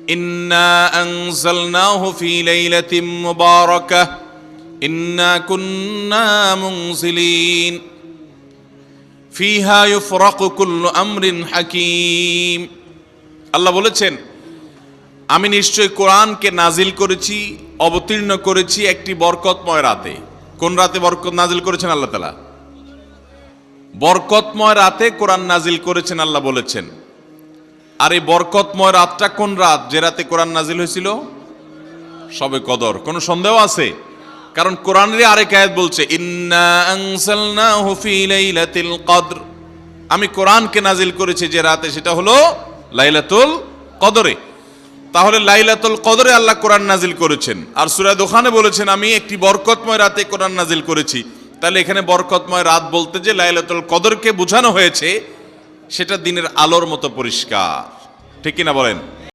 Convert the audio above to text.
ইন্না আনজালনাহু ফি লাইলাতিন মুবারাকাহ ইন্না কুন্না মুনজিলিন ফিহা ইউফরাকু কুল্লু আমরিন হাকীম। আল্লাহ বলেছেন, আমি নিশ্চয় কোরআনকে নাজিল করেছি, অবতীর্ণ করেছি একটি বরকতময় রাতে। কোন রাতে বরকত নাজিল করেছেন আল্লাহ তাআলা? বরকতময় রাতে কোরআন নাজিল করেছেন আল্লাহ বলেছেন। আর এই বরকতময় রাতটা কোন রাত? যে রাতে কোরআন নাজিল হয়েছিল শবে কদর। কোনো সন্দেহ আছে? কারণ কোরআনের আরেক আয়াত বলছে, ইন্না আনজালনাহু ফি লাইলাতিল কদর, আমি কোরআনকে নাজিল করেছি যে রাতে, সেটা হলো লাইলাতুল কদরে। তাহলে লাইলাতুল কদরে আল্লাহ কোরআন নাজিল করেছেন। আর সূরা দুখানে বলেছেন, আমি একটি বরকতময় রাতে কোরআন নাজিল করেছি। তাহলে এখানে বরকতময় রাত বলতে যে লাইলাতুল কদরকে বোঝানো হয়েছে, সেটা দিনের আলোর মতো পরিষ্কার। ঠিক কিনা বলেন?